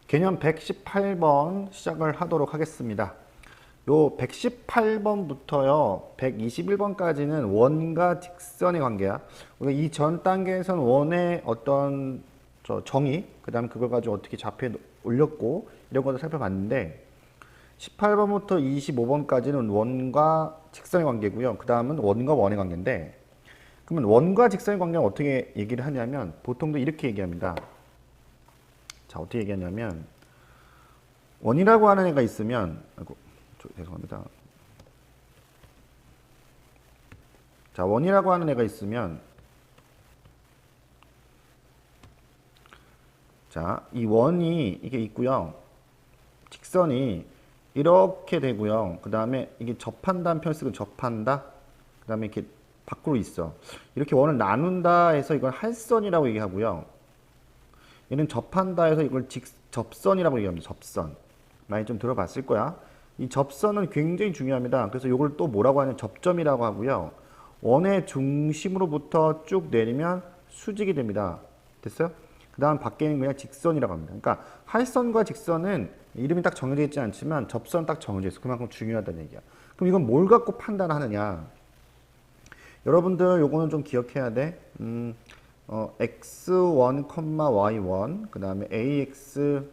개념 118번 시작을 하도록 하겠습니다. 요 118번부터요 121번까지는 원과 직선의 관계야. 우리가 이 전 단계에서는 원의 어떤 정의, 그 다음에 그걸 가지고 어떻게 좌표에 올렸고 이런 것을 살펴봤는데 18번부터 25번까지는 원과 직선의 관계고요. 그 다음은 원과 원의 관계인데, 그러면 원과 직선의 관계는 어떻게 얘기를 하냐면 보통도 이렇게 얘기합니다. 자, 어떻게 얘기하냐면 원이라고 하는 애가 있으면, 아이고, 죄송합니다. 자, 원이라고 하는 애가 있으면, 자, 이 원이 이게 있고요. 직선이 이렇게 되고요. 그 다음에 이게 접한다는 표현 쓰고 접한다. 그 다음에 이렇게 밖으로 있어. 이렇게 원을 나눈다 해서 이걸 할선이라고 얘기하고요. 얘는 접한다 해서 이걸 접선이라고 얘기합니다. 접선. 많이 좀 들어봤을 거야. 이 접선은 굉장히 중요합니다. 그래서 이걸 또 뭐라고 하냐면 접점이라고 하고요. 원의 중심으로부터 쭉 내리면 수직이 됩니다. 됐어요? 그 다음 밖에는 그냥 직선이라고 합니다. 그러니까 할선과 직선은 이름이 딱 정해져 있지 않지만 접선은 딱 정해져 있어. 그만큼 중요하다는 얘기야. 그럼 이건 뭘 갖고 판단하느냐? 여러분들 요거는 좀 기억해야 돼. x1, y1, 그 다음에 ax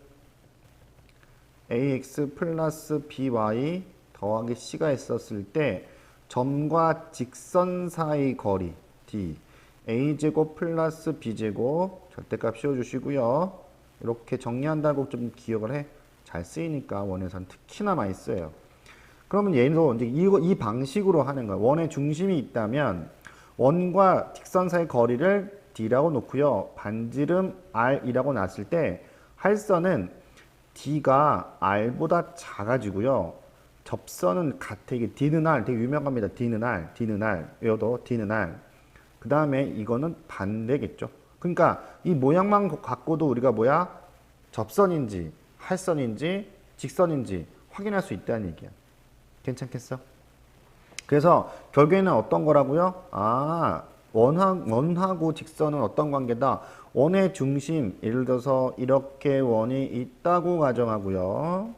플러스 by 더하기 c가 있었을 때 점과 직선 사이 거리 d, a제곱 플러스 b제곱 절대값 씌워주시고요. 이렇게 정리한다고 좀 기억을 해. 잘 쓰이니까 원에선 특히나 많이 써요. 그러면 얘도 이제 이 방식으로 하는 거예요. 원의 중심이 있다면 원과 직선 사이 거리를 d라고 놓고요. 반지름 r이라고 놨을 때 할선은 d가 r보다 작아지고요. 접선은 같아. 이게 d는 r 되게 유명합니다. d는 r. 여도 d는 r. 그 다음에 이거는 반대겠죠. 그러니까 이 모양만 갖고도 우리가 뭐야? 접선인지 할선인지 직선인지 확인할 수 있다는 얘기야. 괜찮겠어? 그래서 결국에는 어떤 거라고요? 아, 원하고 직선은 어떤 관계다? 원의 중심, 예를 들어서 이렇게 원이 있다고 가정하고요.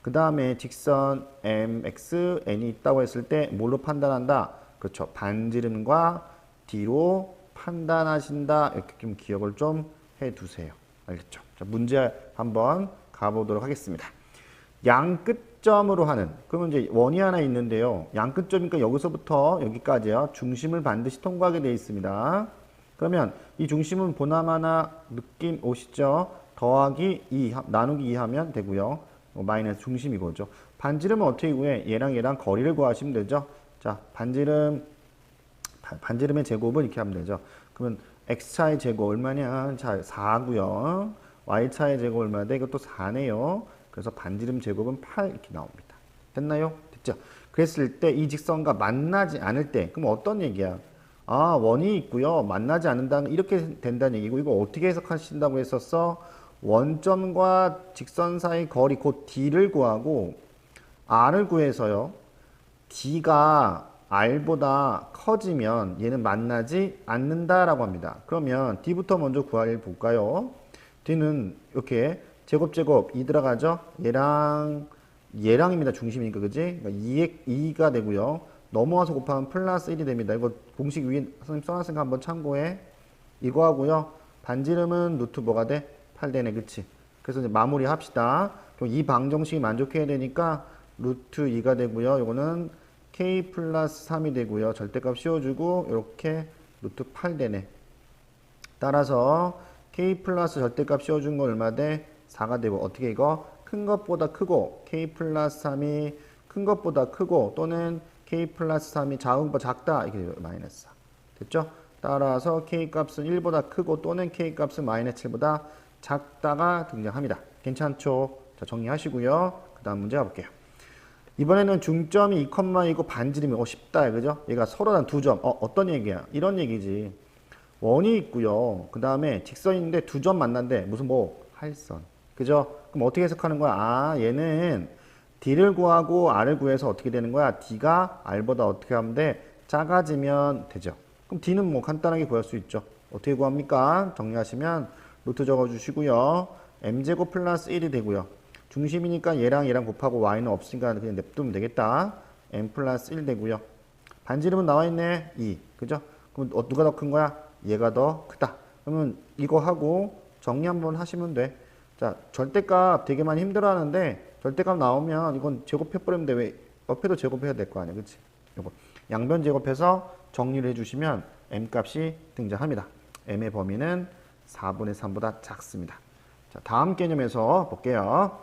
그 다음에 직선 mx, n이 있다고 했을 때 뭘로 판단한다? 그렇죠. 반지름과 d로 판단하신다. 이렇게 좀 기억을 좀 해두세요. 알겠죠? 자, 문제 한번 가보도록 하겠습니다. 양끝점으로 하는, 그러면 이제 원이 하나 있는데요. 양끝점이니까 여기서부터 여기까지요. 중심을 반드시 통과하게 되어 있습니다. 그러면 이 중심은 보나마나 느낌 오시죠? 더하기 2, 나누기 2 하면 되고요. 마이너스 중심 이거죠. 반지름은 어떻게 구해? 얘랑 거리를 구하시면 되죠. 자, 반지름의 제곱을 이렇게 하면 되죠. 그러면 x차의 제곱 얼마냐? 자, 4고요. y차의 제곱 얼마냐? 이것도 4네요. 그래서 반지름 제곱은 8 이렇게 나옵니다. 됐나요? 됐죠? 그랬을 때 이 직선과 만나지 않을 때, 그럼 어떤 얘기야? 아, 원이 있고요. 만나지 않는다는, 이렇게 된다는 얘기고, 이거 어떻게 해석하신다고 했었어? 원점과 직선 사이 거리, 곧 d를 구하고, r을 구해서요. d가 r보다 커지면 얘는 만나지 않는다라고 합니다. 그러면 d부터 먼저 구할 볼까요? d는 이렇게 제곱 2 들어가죠? 얘랑입니다. 중심이니까, 그지? 그러니까 2가 되고요. 넘어와서 곱하면 플러스 1이 됩니다. 이거 공식 위에 선생님 써놨으니까 한번 참고해. 이거 하고요. 반지름은 루트 뭐가 돼? 8 되네, 그치? 그래서 이제 마무리 합시다. 그럼 이 방정식이 만족해야 되니까 루트 2가 되고요. 이거는 k 플러스 3이 되고요. 절대값 씌워주고 이렇게 루트 8 되네. 따라서 k 플러스 절대값 씌워준 거 얼마 돼? 4가 되고, 어떻게 이거? 큰 것보다 크고 k 플러스 3이 큰 것보다 크고 또는 k 플러스 3이 작은 것보다 작다. 이렇게 되고 마이너스 4. 됐죠? 따라서 k 값은 1보다 크고 또는 k 값은 마이너스 7보다 작다가 등장합니다. 괜찮죠? 자, 정리하시고요. 그 다음 문제 가볼게요. 이번에는 중점이 2,2고 반지름이 쉽다. 그죠? 얘가 서로 단 두 점. 어떤 얘기야? 이런 얘기지. 원이 있고요. 그 다음에 직선이 있는데 두 점 만난데 무슨 할선. 그죠? 그럼 어떻게 해석하는 거야? 아, 얘는 d를 구하고 r을 구해서 어떻게 되는 거야? d가 r보다 어떻게 하면 돼? 작아지면 되죠. 그럼 d는 간단하게 구할 수 있죠. 어떻게 구합니까? 정리하시면 루트 적어주시고요. m제곱 플러스 1이 되고요. 중심이니까 얘랑 얘랑 곱하고 y는 없으니까 그냥 냅두면 되겠다. m 플러스 1 되고요. 반지름은 나와 있네. 2. 그죠? 그럼 누가 더 큰 거야? 얘가 더 크다. 그러면 이거 하고 정리 한번 하시면 돼. 자, 절대값 되게 많이 힘들어 하는데 절대값 나오면 이건 제곱해버리면 돼. 왜? 옆에도 제곱해야 될 거 아니야. 그치? 요거. 양변 제곱해서 정리를 해주시면 m 값이 등장합니다. m의 범위는 4분의 3보다 작습니다. 자, 다음 개념에서 볼게요.